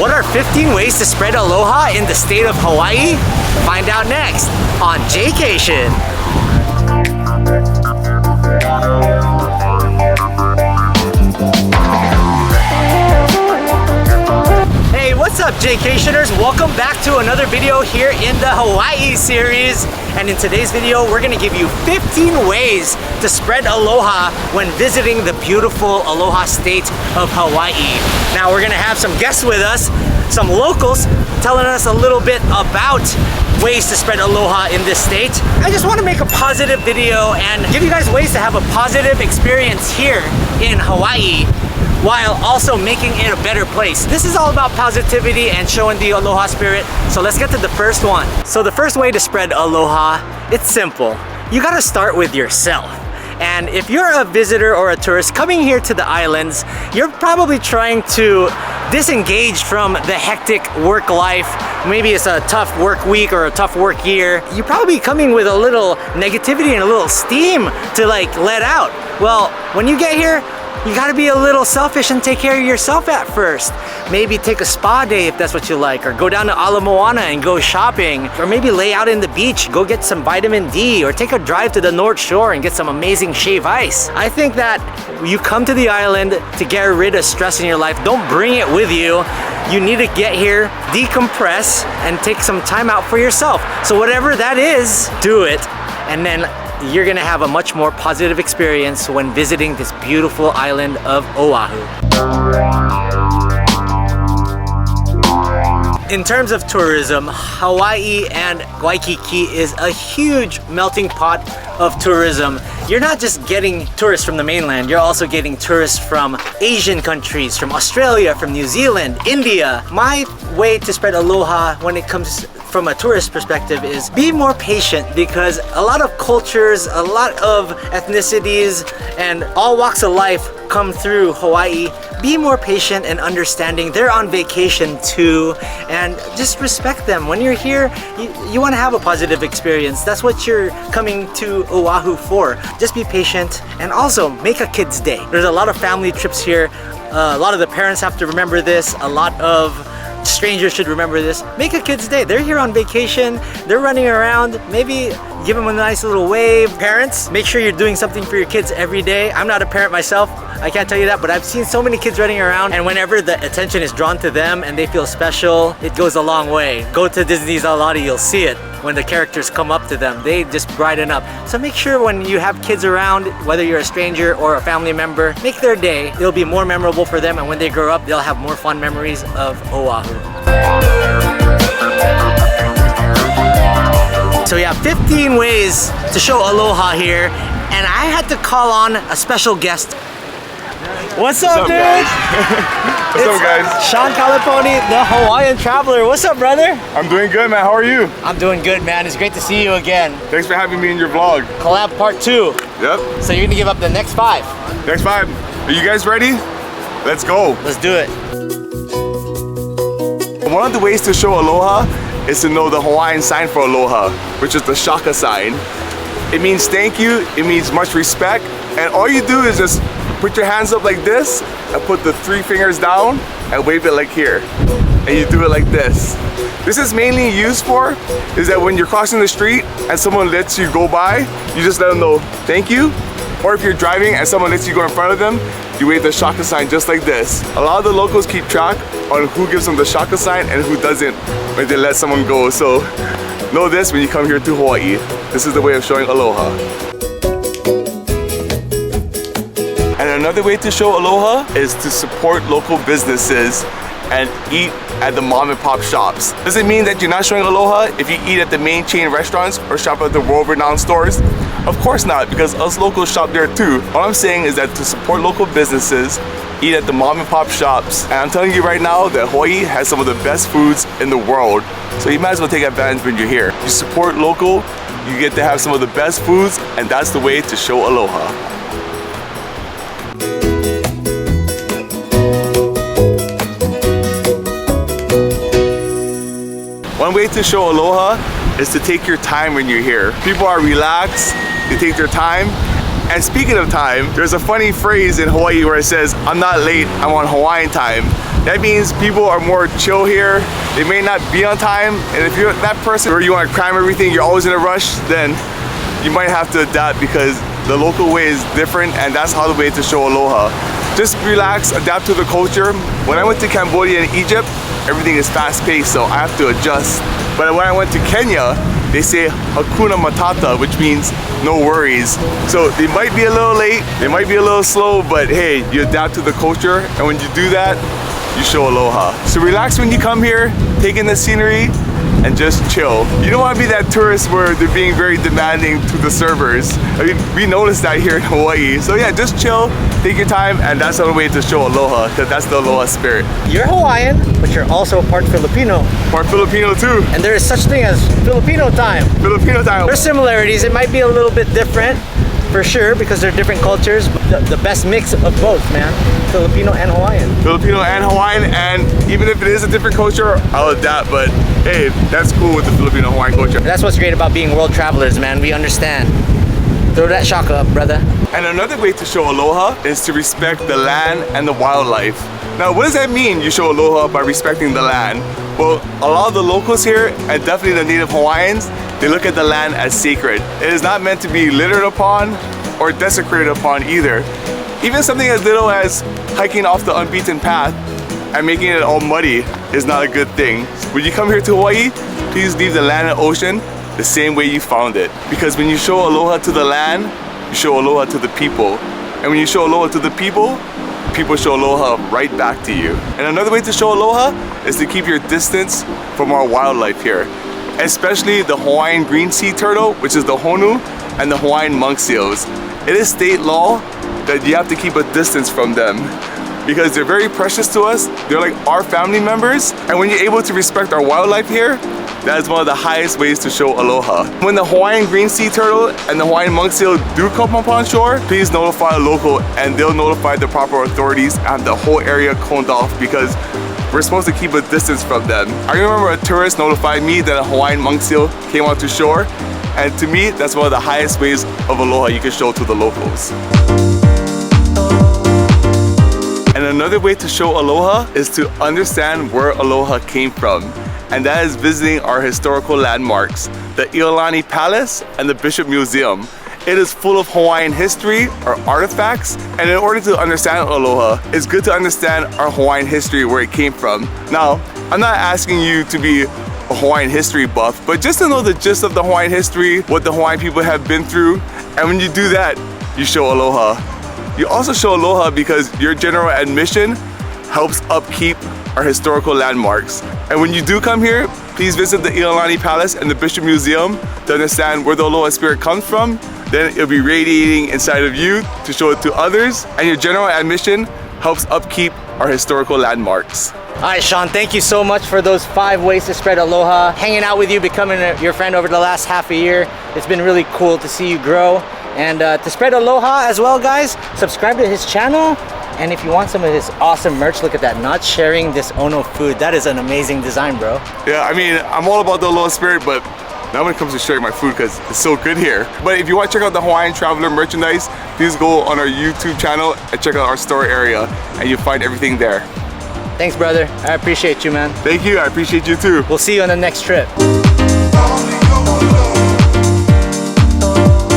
What are 15 ways to spread aloha in the state of Hawaii? Find out next on Jaycation. Hey, what's up Jaycationers? Welcome back to another video here in the Hawaii series. And in today's video, we're gonna give you 15 ways to spread aloha when visiting the beautiful aloha state of Hawaii. Now we're gonna have some guests with us, some locals telling us a little bit about ways to spread aloha in this state. I just want to make a positive video and give you guys ways to have a positive experience here in Hawaii while also making it a better place. This is all about positivity and showing the aloha spirit. So let's get to the first one. So the first way to spread aloha, it's simple. You gotta start with yourself. And if you're a visitor or a tourist coming here to the islands, you're probably trying to disengage from the hectic work life. Maybe it's a tough work week or a tough work year. You're probably coming with a little negativity and a little steam to like let out. Well, when you get here, you gotta be a little selfish and take care of yourself at first. Maybe take a spa day if that's what you like, or go down to Ala Moana and go shopping, or maybe lay out in the beach, go get some vitamin D, or take a drive to the North Shore and get some amazing shave ice. I think that you come to the island to get rid of stress in your life. Don't bring it with you. You need to get here, decompress, and take some time out for yourself. So whatever that is, do it, and then you're gonna have a much more positive experience when visiting this beautiful island of Oahu. In terms of tourism, Hawaii and Waikiki is a huge melting pot of tourism. You're not just getting tourists from the mainland, you're also getting tourists from Asian countries, from Australia, from New Zealand, India. My way to spread aloha when it comes from a tourist perspective is be more patient, because a lot of cultures, a lot of ethnicities, and all walks of life come through Hawaii. Be more patient and understanding. They're on vacation too, and just respect them. When you're here, you want to have a positive experience. That's what you're coming to Oahu for. Just be patient and also make a kid's day. There's a lot of family trips here. A lot of the parents have to remember this. A lot of strangers should remember this. Make a kid's day. They're here on vacation. They're running around. Maybe give them a nice little wave. Parents, make sure you're doing something for your kids every day. I'm not a parent myself, I can't tell you that, but I've seen so many kids running around, and whenever the attention is drawn to them and they feel special, it goes a long way. Go to Disney's Aulani, you'll see it. When the characters come up to them, they just brighten up. So make sure when you have kids around, whether you're a stranger or a family member, make their day. It'll be more memorable for them, and when they grow up, they'll have more fun memories of Oahu. So yeah, 15 ways to show aloha here, and I had to call on a special guest. What's up, dude? What's up, guys? Sean Caliponi, the Hawaiian Traveler. What's up, brother? I'm doing good, man. How are you? I'm doing good, man. It's great to see you again. Thanks for having me in your vlog. Collab part 2. Yep. So you're gonna give up the next 5. Next 5. Are you guys ready? Let's go. Let's do it. One of the ways to show aloha is to know the Hawaiian sign for aloha, which is the shaka sign. It means thank you, it means much respect, and all you do is just put your hands up like this and put the 3 fingers down and wave it like here. And you do it like this. This is mainly used for is that when you're crossing the street and someone lets you go by, you just let them know thank you. Or if you're driving and someone lets you go in front of them, you wave the shaka sign just like this. A lot of the locals keep track on who gives them the shaka sign and who doesn't when they let someone go. So know this when you come here to Hawaii. This is the way of showing aloha. And another way to show aloha is to support local businesses and eat at the mom and pop shops. Does it mean that you're not showing aloha if you eat at the main chain restaurants or shop at the world-renowned stores? Of course not, because us locals shop there too. All I'm saying is that to support local businesses, eat at the mom and pop shops. And I'm telling you right now that Hawaii has some of the best foods in the world. So you might as well take advantage when you're here. You support local, you get to have some of the best foods, and that's the way to show aloha. One way to show aloha is to take your time when you're here. People are relaxed, they take their time. And speaking of time, there's a funny phrase in Hawaii where it says, I'm not late, I'm on Hawaiian time. That means people are more chill here. They may not be on time, and if you're that person where you want to cram everything, you're always in a rush, then you might have to adapt because the local way is different, and that's how the way to show aloha. Just relax, adapt to the culture. When I went to Cambodia and Egypt, everything is fast-paced, so I have to adjust. But when I went to Kenya, they say Hakuna Matata, which means no worries. So they might be a little late, they might be a little slow, but hey, you adapt to the culture, and when you do that, you show aloha. So relax when you come here, take in the scenery, and just chill. You don't want to be that tourist where they're being very demanding to the servers. I mean, we noticed that here in Hawaii. So yeah, just chill, take your time, and that's the way to show aloha, because that's the aloha spirit. You're Hawaiian, but you're also part Filipino. Part Filipino too. And there is such thing as Filipino time. Filipino time. There's similarities. It might be a little bit different, for sure, because they're different cultures. But the best mix of both, man. Filipino and Hawaiian. Filipino and Hawaiian, and even if it is a different culture, I'll adapt, but hey, that's cool with the Filipino Hawaiian culture. That's what's great about being world travelers, man. We understand. Throw that shaka up, brother. And another way to show aloha is to respect the land and the wildlife. Now, what does that mean, you show aloha by respecting the land? Well, a lot of the locals here, and definitely the native Hawaiians, they look at the land as sacred. It is not meant to be littered upon or desecrated upon either. Even something as little as hiking off the unbeaten path and making it all muddy is not a good thing. When you come here to Hawaii, please leave the land and ocean the same way you found it. Because when you show aloha to the land, you show aloha to the people. And when you show aloha to the people, people show aloha right back to you. And another way to show aloha is to keep your distance from our wildlife here. Especially the Hawaiian green sea turtle, which is the honu, and the Hawaiian monk seals. It is state law that you have to keep a distance from them because they're very precious to us. They're like our family members. And when you're able to respect our wildlife here, that is one of the highest ways to show aloha. When the Hawaiian green sea turtle and the Hawaiian monk seal do come upon shore, please notify a local and they'll notify the proper authorities and have the whole area coned off because we're supposed to keep a distance from them. I remember a tourist notified me that a Hawaiian monk seal came onto shore, and to me, that's one of the highest ways of aloha you can show to the locals. And another way to show aloha is to understand where aloha came from. And that is visiting our historical landmarks, the Iolani Palace and the Bishop Museum. It is full of Hawaiian history, our artifacts, and in order to understand aloha, it's good to understand our Hawaiian history, where it came from. Now, I'm not asking you to be a Hawaiian history buff, but just to know the gist of the Hawaiian history, what the Hawaiian people have been through, and when you do that, you show aloha. You also show aloha because your general admission helps upkeep our historical landmarks. And when you do come here, please visit the Iolani Palace and the Bishop Museum to understand where the aloha spirit comes from. Then it'll be radiating inside of you to show it to others, and your general admission helps upkeep our historical landmarks. All right, Sean, thank you so much for those 5 ways to spread aloha. Hanging out with you, becoming your friend over the last half a year. It's been really cool to see you grow. And to spread aloha as well, guys, subscribe to his channel. And if you want some of his awesome merch, look at that, not sharing this Ono food. That is an amazing design, bro. Yeah, I mean, I'm all about the aloha spirit, but not when it comes to sharing my food because it's so good here. But if you want to check out the Hawaiian Traveler merchandise, please go on our YouTube channel and check out our store area, and you'll find everything there. Thanks, brother. I appreciate you, man. Thank you. I appreciate you too. We'll see you on the next trip.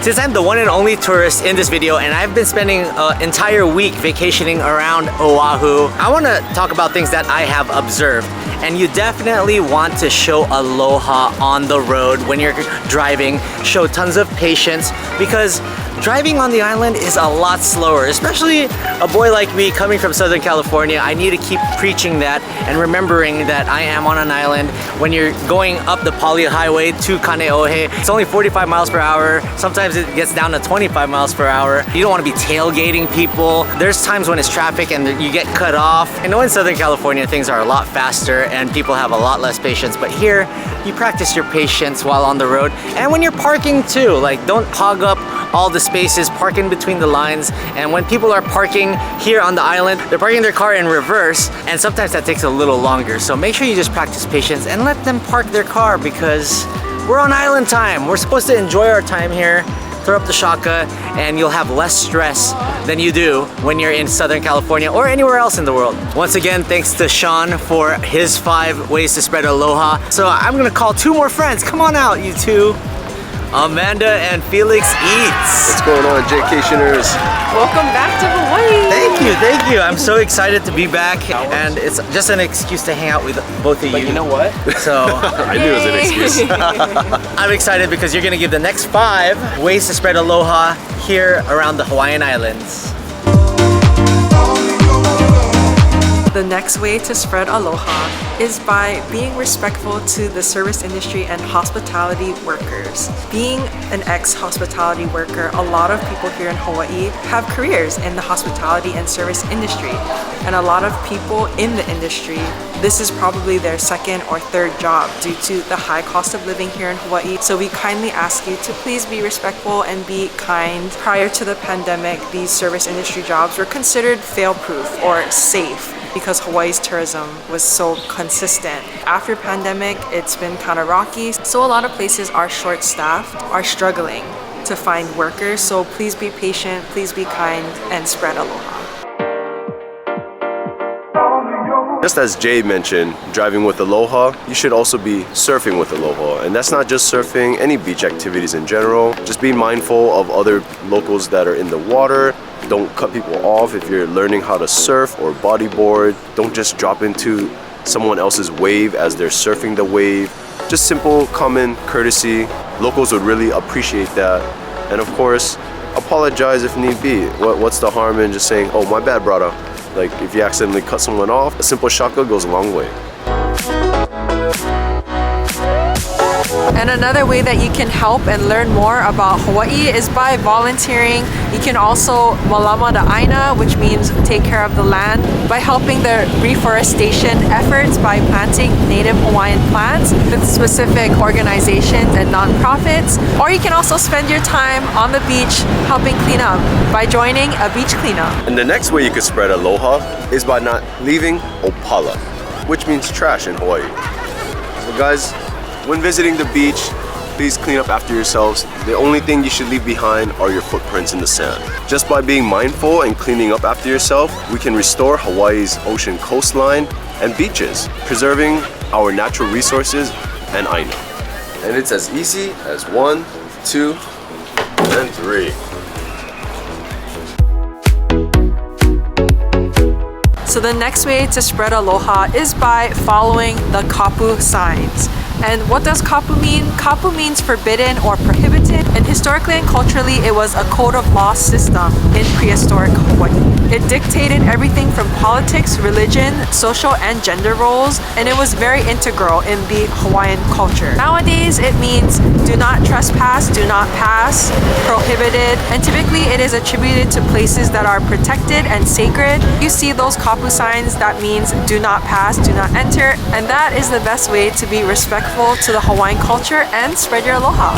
Since I'm the one and only tourist in this video and I've been spending an entire week vacationing around Oahu, I want to talk about things that I have observed. And you definitely want to show aloha on the road when you're driving. Show tons of patience because driving on the island is a lot slower, especially a boy like me coming from Southern California. I need to keep preaching that and remembering that I am on an island. When you're going up the Pali Highway to Kaneohe, it's only 45 miles per hour. Sometimes it gets down to 25 miles per hour. You don't want to be tailgating people. There's times when it's traffic and you get cut off. I know in Southern California things are a lot faster and people have a lot less patience, but here you practice your patience while on the road. And when you're parking too, like don't hog up all the spaces, park in between the lines. And when people are parking here on the island, they're parking their car in reverse, and sometimes that takes a little longer. So make sure you just practice patience and let them park their car because we're on island time. We're supposed to enjoy our time here. throw up the shaka, and you'll have less stress than you do when you're in Southern California or anywhere else in the world. Once again, thanks to Sean for his 5 ways to spread aloha. So I'm gonna call 2 more friends. Come on out, you 2. Amanda and Felix Eats. What's going on, Jaycationers? Welcome back to Hawaii. Thank you. I'm so excited to be back, and it's just an excuse to hang out with both of you. But you know what? So I knew it was an excuse. I'm excited because you're gonna give the next 5 ways to spread aloha here around the Hawaiian Islands. The next way to spread aloha is by being respectful to the service industry and hospitality workers. Being an ex-hospitality worker, a lot of people here in Hawaii have careers in the hospitality and service industry. And a lot of people in the industry, this is probably their 2nd or 3rd job due to the high cost of living here in Hawaii. So we kindly ask you to please be respectful and be kind. Prior to the pandemic, these service industry jobs were considered fail-proof or safe, because Hawaii's tourism was so consistent. After pandemic, it's been kind of rocky. So a lot of places are short-staffed, are struggling to find workers. So please be patient, please be kind, and spread aloha. Just as Jay mentioned, driving with Aloha, you should also be surfing with Aloha. And that's not just surfing, any beach activities in general. Just be mindful of other locals that are in the water. Don't cut people off if you're learning how to surf or bodyboard. Don't just drop into someone else's wave as they're surfing the wave. Just simple, common courtesy. Locals would really appreciate that. And of course, apologize if need be. What's the harm in just saying, oh, my bad, brother? Like, if you accidentally cut someone off, a simple shaka goes a long way. And another way that you can help and learn more about Hawaii is by volunteering. You can also malama the aina, which means take care of the land, by helping the reforestation efforts by planting native Hawaiian plants with specific organizations and nonprofits. Or you can also spend your time on the beach helping clean up by joining a beach cleanup. And the next way you could spread aloha is by not leaving opala, which means trash in Hawaii. So guys, when visiting the beach, please clean up after yourselves. The only thing you should leave behind are your footprints in the sand. Just by being mindful and cleaning up after yourself, we can restore Hawaii's ocean coastline and beaches, preserving our natural resources and aina. And it's as easy as 1, 2, and 3. So the next way to spread aloha is by following the kapu signs. And what does kapu mean? Kapu means forbidden or prohibited, and historically and culturally it was a code of law system in prehistoric Hawaii. It dictated everything from politics, religion, social and gender roles, and it was very integral in the Hawaiian culture. Nowadays it means do not trespass, do not pass, prohibited, and typically it is attributed to places that are protected and sacred. You see those kapu signs, that means do not pass, do not enter, and that is the best way to be respectful to the Hawaiian culture and spread your aloha.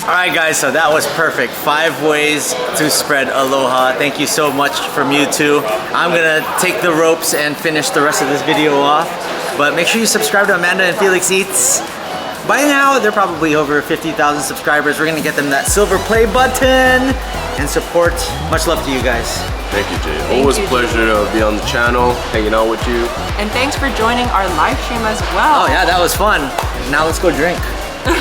Alright guys, so that was perfect. 5 ways to spread aloha. Thank you so much from you 2. I'm gonna take the ropes and finish the rest of this video off. But make sure you subscribe to Amanda and Felix Eats. By now, they're probably over 50,000 subscribers. We're gonna get them that silver play button and support. Much love to you guys. Thank you, Jay. Always a pleasure to be on the channel, hanging out with you. And thanks for joining our live stream as well. Oh yeah, that was fun. Now let's go drink.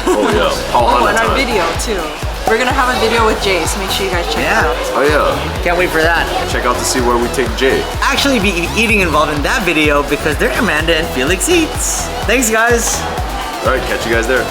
Oh yeah. Oh, and our video too. We're gonna have a video with Jay, so make sure you guys check it out. Oh yeah. Can't wait for that. Check out to see where we take Jay. Actually be eating involved in that video because they're Amanda and Felix Eats. Thanks guys. All right, catch you guys there.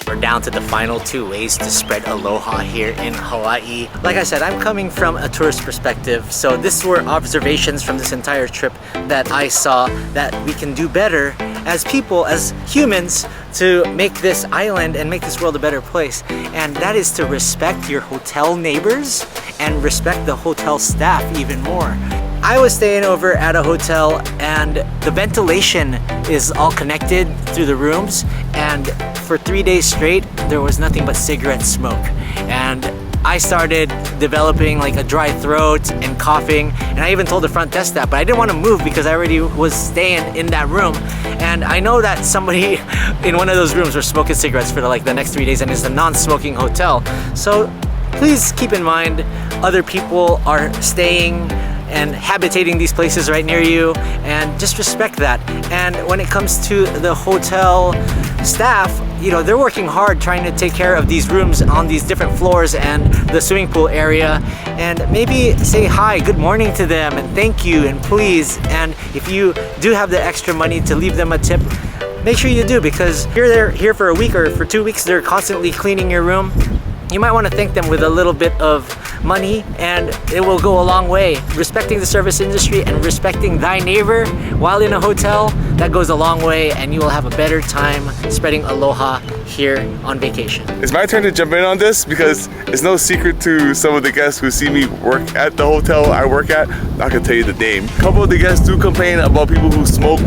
We're down to the final 2 ways to spread aloha here in Hawaii. Like I said, I'm coming from a tourist perspective, so these were observations from this entire trip that I saw that we can do better as people, as humans, to make this island and make this world a better place. And that is to respect your hotel neighbors and respect the hotel staff even more. I was staying over at a hotel and the ventilation is all connected through the rooms, and for 3 days straight there was nothing but cigarette smoke. And I started developing like a dry throat and coughing, and I even told the front desk that, but I didn't want to move because I already was staying in that room. And I know that somebody in one of those rooms was smoking cigarettes for like the next 3 days, and it's a non-smoking hotel. So please keep in mind other people are staying and habitating these places right near you, and just respect that. And when it comes to the hotel staff, you know, they're working hard trying to take care of these rooms on these different floors and the swimming pool area, and maybe say hi, good morning to them, and thank you and please. And if you do have the extra money to leave them a tip, make sure you do, because they're here for a week or for 2 weeks, they're constantly cleaning your room. You might want to thank them with a little bit of money, and it will go a long way. Respecting the service industry and respecting thy neighbor while in a hotel, that goes a long way, and you will have a better time spreading aloha here on vacation. It's my turn to jump in on this because it's no secret to some of the guests who see me work at the hotel I work at. I'm not gonna tell you the name. A couple of the guests do complain about people who smoke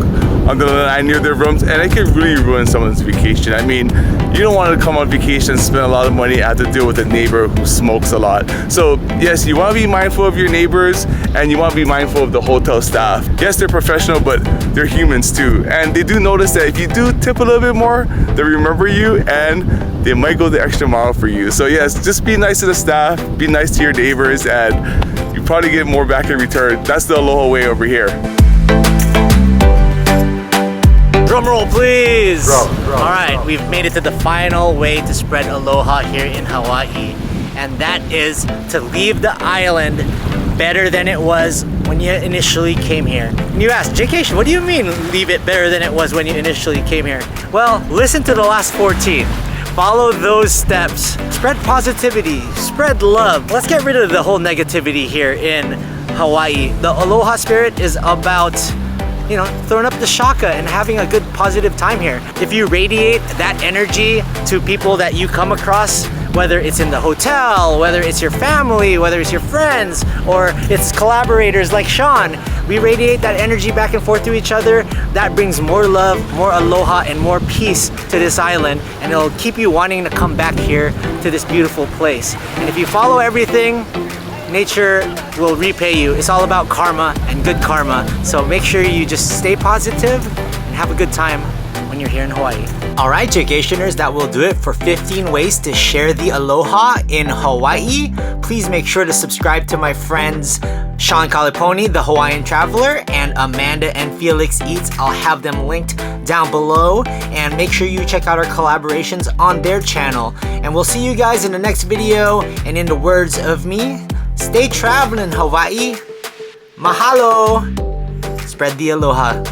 on the line near their rooms, and it can really ruin someone's vacation. I mean, you don't want to come on vacation and spend a lot of money and have to deal with a neighbor who smokes a lot. So yes, you want to be mindful of your neighbors, and you want to be mindful of the hotel staff. Yes, they're professional, but they're humans too. And they do notice that if you do tip a little bit more, they remember you and they might go the extra mile for you. So yes, just be nice to the staff, be nice to your neighbors, and you probably get more back in return. That's the Aloha way over here. Drum roll, please. Drum. All right, we've made it to the final way to spread aloha here in Hawaii, and that is to leave the island better than it was when you initially came here. And you ask, Jaycation, what do you mean leave it better than it was when you initially came here? Well, listen to the last 14. Follow those steps. Spread positivity, spread love. Let's get rid of the whole negativity here in Hawaii. The aloha spirit is about, you know, throwing up the shaka and having a good positive time here. If you radiate that energy to people that you come across, whether it's in the hotel, whether it's your family, whether it's your friends, or it's collaborators like Sean, we radiate that energy back and forth to each other. That brings more love, more aloha, and more peace to this island, and it'll keep you wanting to come back here to this beautiful place. And if you follow everything, nature will repay you. It's all about karma and good karma. So make sure you just stay positive and have a good time when you're here in Hawaii. All right, Jaycationers, that will do it for 15 ways to share the aloha in Hawaii. Please make sure to subscribe to my friends Sean Kaliponi, the Hawaiian Traveler, and Amanda and Felix Eats. I'll have them linked down below, and make sure you check out our collaborations on their channel. And we'll see you guys in the next video. And in the words of me, stay traveling, Hawaii. Mahalo. Spread the aloha.